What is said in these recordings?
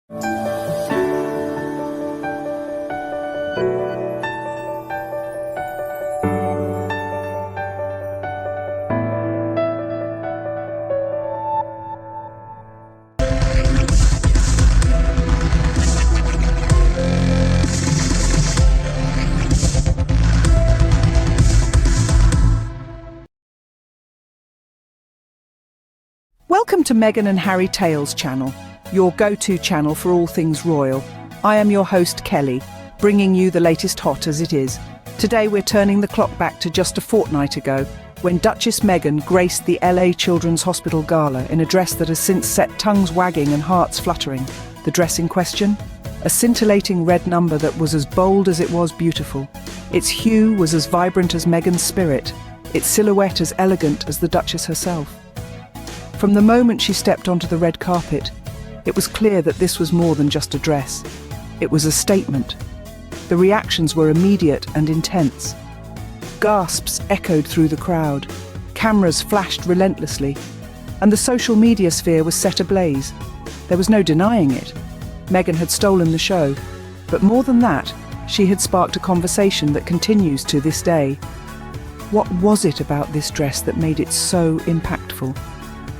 Welcome to Meghan and Harry Tales channel, your go-to channel for all things royal. I am your host Kelly, bringing you the latest hot as it is. Today we're turning the clock back to just a fortnight ago, when Duchess Meghan graced the LA Children's Hospital Gala in a dress that has since set tongues wagging and hearts fluttering. The dress in question? A scintillating red number that was as bold as it was beautiful. Its hue was as vibrant as Meghan's spirit, its silhouette as elegant as the Duchess herself. From the moment she stepped onto the red carpet, it was clear that this was more than just a dress. It was a statement. The reactions were immediate and intense. Gasps echoed through the crowd, cameras flashed relentlessly, and the social media sphere was set ablaze. There was no denying it. Meghan had stolen the show, but more than that, she had sparked a conversation that continues to this day. What was it about this dress that made it so impactful?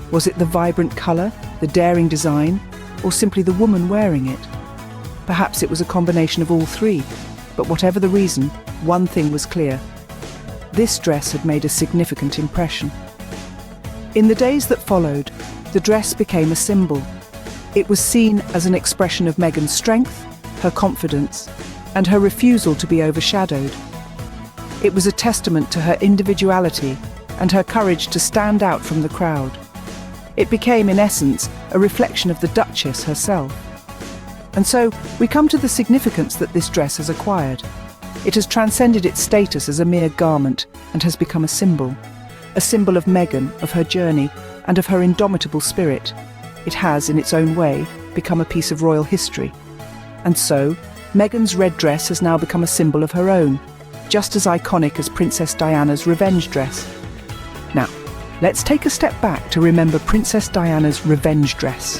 Was it the vibrant colour, the daring design, or simply the woman wearing it? Perhaps it was a combination of all three, but whatever the reason, one thing was clear. This dress had made a significant impression. In the days that followed, the dress became a symbol. It was seen as an expression of Meghan's strength, her confidence, and her refusal to be overshadowed. It was a testament to her individuality and her courage to stand out from the crowd. It became, in essence, a reflection of the Duchess herself. And so, we come to the significance that this dress has acquired. It has transcended its status as a mere garment and has become a symbol of Meghan, of her journey, and of her indomitable spirit. It has, in its own way, become a piece of royal history. And so, Meghan's red dress has now become a symbol of her own, just as iconic as Princess Diana's revenge dress. Now, let's take a step back to remember Princess Diana's revenge dress.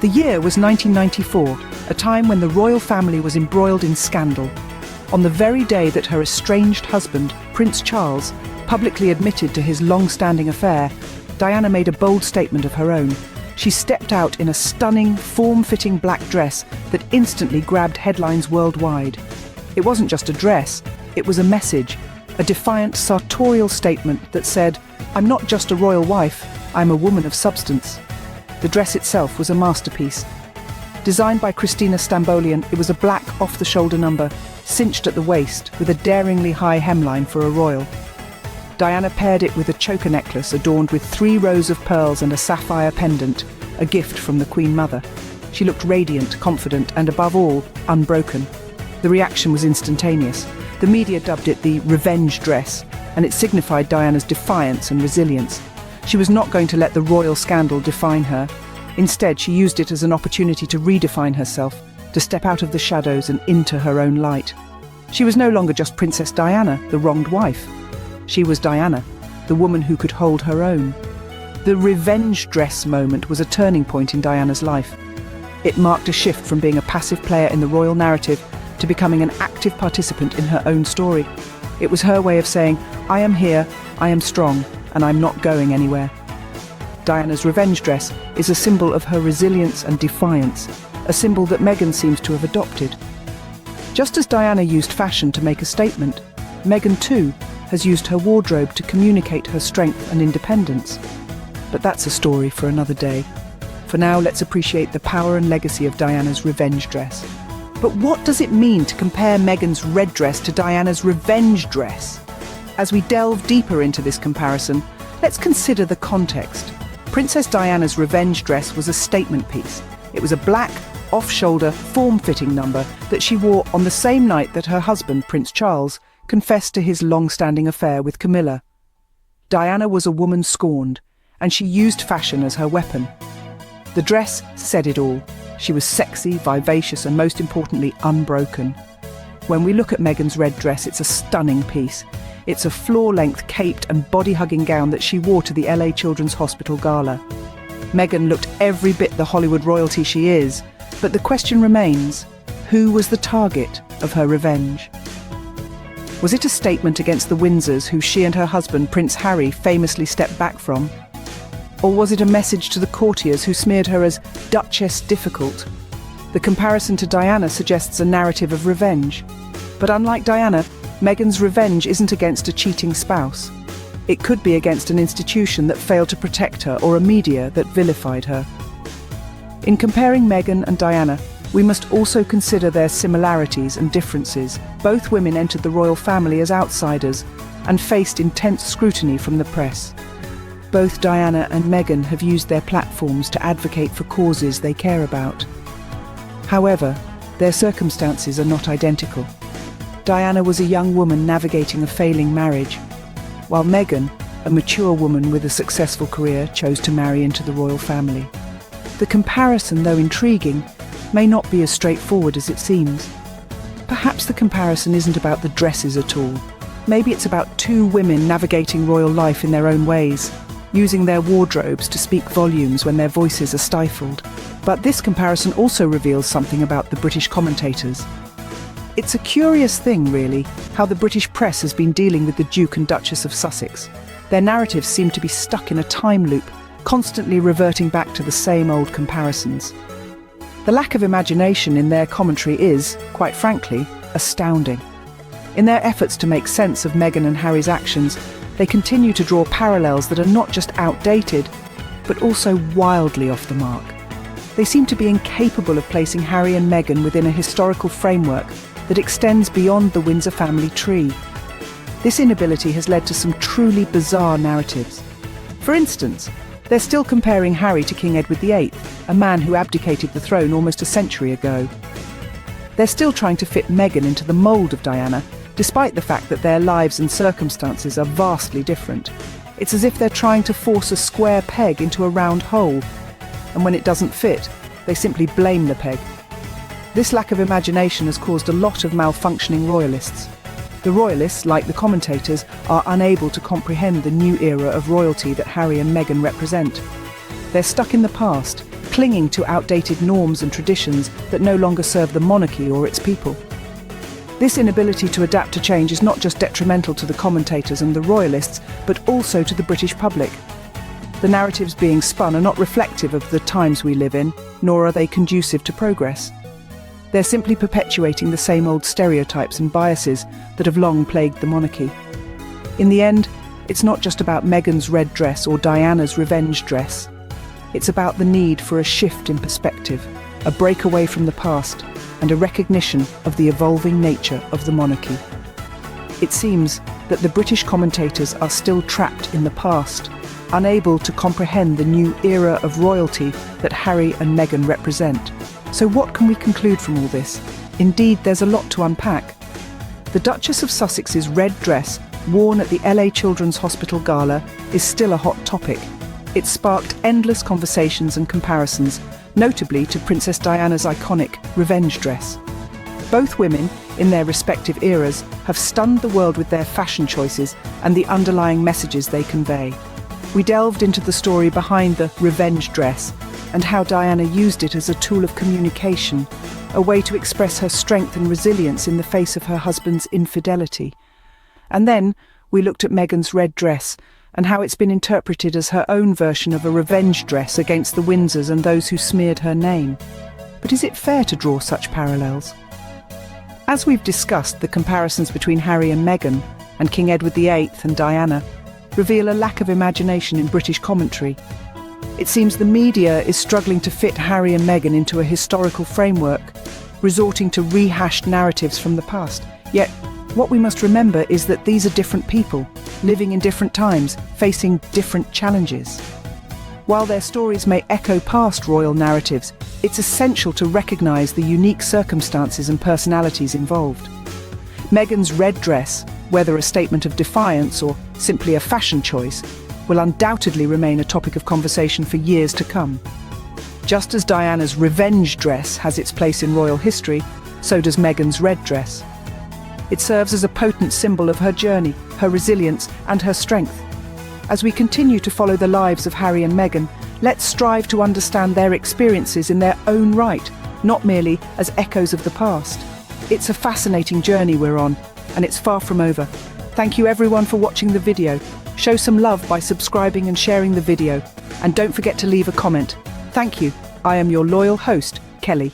The year was 1994, a time when the royal family was embroiled in scandal. On the very day that her estranged husband, Prince Charles, publicly admitted to his long-standing affair, Diana made a bold statement of her own. She stepped out in a stunning, form-fitting black dress that instantly grabbed headlines worldwide. It wasn't just a dress, it was a message, a defiant, sartorial statement that said, "I'm not just a royal wife, I'm a woman of substance." The dress itself was a masterpiece. Designed by Christina Stambolian, it was a black off-the-shoulder number, cinched at the waist, with a daringly high hemline for a royal. Diana paired it with a choker necklace adorned with 3 rows of pearls and a sapphire pendant, a gift from the Queen Mother. She looked radiant, confident, and above all, unbroken. The reaction was instantaneous. The media dubbed it the revenge dress, and it signified Diana's defiance and resilience. She was not going to let the royal scandal define her. Instead, she used it as an opportunity to redefine herself, to step out of the shadows and into her own light. She was no longer just Princess Diana, the wronged wife. She was Diana, the woman who could hold her own. The revenge dress moment was a turning point in Diana's life. It marked a shift from being a passive player in the royal narrative to becoming an active participant in her own story. It was her way of saying, "I am here, I am strong, and I'm not going anywhere." Diana's revenge dress is a symbol of her resilience and defiance, a symbol that Meghan seems to have adopted. Just as Diana used fashion to make a statement, Meghan too has used her wardrobe to communicate her strength and independence. But that's a story for another day. For now, let's appreciate the power and legacy of Diana's revenge dress. But what does it mean to compare Meghan's red dress to Diana's revenge dress? As we delve deeper into this comparison, let's consider the context. Princess Diana's revenge dress was a statement piece. It was a black, off-shoulder, form-fitting number that she wore on the same night that her husband, Prince Charles, confessed to his long-standing affair with Camilla. Diana was a woman scorned, and she used fashion as her weapon. The dress said it all. She was sexy, vivacious, and most importantly, unbroken. When we look at Meghan's red dress, it's a stunning piece. It's a floor-length caped and body-hugging gown that she wore to the LA Children's Hospital Gala. Meghan looked every bit the Hollywood royalty she is, but the question remains, who was the target of her revenge? Was it a statement against the Windsors, who she and her husband, Prince Harry, famously stepped back from? Or was it a message to the courtiers who smeared her as Duchess Difficult? The comparison to Diana suggests a narrative of revenge. But unlike Diana, Meghan's revenge isn't against a cheating spouse. It could be against an institution that failed to protect her or a media that vilified her. In comparing Meghan and Diana, we must also consider their similarities and differences. Both women entered the royal family as outsiders and faced intense scrutiny from the press. Both Diana and Meghan have used their platforms to advocate for causes they care about. However, their circumstances are not identical. Diana was a young woman navigating a failing marriage, while Meghan, a mature woman with a successful career, chose to marry into the royal family. The comparison, though intriguing, may not be as straightforward as it seems. Perhaps the comparison isn't about the dresses at all. Maybe it's about two women navigating royal life in their own ways, using their wardrobes to speak volumes when their voices are stifled. But this comparison also reveals something about the British commentators. It's a curious thing, really, how the British press has been dealing with the Duke and Duchess of Sussex. Their narratives seem to be stuck in a time loop, constantly reverting back to the same old comparisons. The lack of imagination in their commentary is, quite frankly, astounding. In their efforts to make sense of Meghan and Harry's actions, they continue to draw parallels that are not just outdated, but also wildly off the mark. They seem to be incapable of placing Harry and Meghan within a historical framework that extends beyond the Windsor family tree. This inability has led to some truly bizarre narratives. For instance, they're still comparing Harry to King Edward VIII, a man who abdicated the throne almost a century ago. They're still trying to fit Meghan into the mould of Diana, despite the fact that their lives and circumstances are vastly different. It's as if they're trying to force a square peg into a round hole, and when it doesn't fit, they simply blame the peg. This lack of imagination has caused a lot of malfunctioning royalists. The royalists, like the commentators, are unable to comprehend the new era of royalty that Harry and Meghan represent. They're stuck in the past, clinging to outdated norms and traditions that no longer serve the monarchy or its people. This inability to adapt to change is not just detrimental to the commentators and the royalists, but also to the British public. The narratives being spun are not reflective of the times we live in, nor are they conducive to progress. They're simply perpetuating the same old stereotypes and biases that have long plagued the monarchy. In the end, it's not just about Meghan's red dress or Diana's revenge dress. It's about the need for a shift in perspective, a break away from the past, and a recognition of the evolving nature of the monarchy. It seems that the British commentators are still trapped in the past, unable to comprehend the new era of royalty that Harry and Meghan represent. So what can we conclude from all this? Indeed, there's a lot to unpack. The Duchess of Sussex's red dress, worn at the LA Children's Hospital Gala, is still a hot topic. It sparked endless conversations and comparisons, notably to Princess Diana's iconic revenge dress. Both women, in their respective eras, have stunned the world with their fashion choices and the underlying messages they convey. We delved into the story behind the revenge dress and how Diana used it as a tool of communication, a way to express her strength and resilience in the face of her husband's infidelity. And then we looked at Meghan's red dress and how it's been interpreted as her own version of a revenge dress against the Windsors and those who smeared her name. But is it fair to draw such parallels? As we've discussed, the comparisons between Harry and Meghan and King Edward VIII and Diana reveal a lack of imagination in British commentary. It seems the media is struggling to fit Harry and Meghan into a historical framework, resorting to rehashed narratives from the past. Yet, what we must remember is that these are different people, living in different times, facing different challenges. While their stories may echo past royal narratives, it's essential to recognise the unique circumstances and personalities involved. Meghan's red dress, whether a statement of defiance or simply a fashion choice, will undoubtedly remain a topic of conversation for years to come. Just as Diana's revenge dress has its place in royal history, so does Meghan's red dress. It serves as a potent symbol of her journey, her resilience, and her strength. As we continue to follow the lives of Harry and Meghan, Let's strive to understand their experiences in their own right, not merely as echoes of the past. It's a fascinating journey we're on, and it's far from over. Thank you everyone for watching the video. Show some love by subscribing and sharing the video, and don't forget to leave a comment. Thank you. I am your loyal host, Kelly.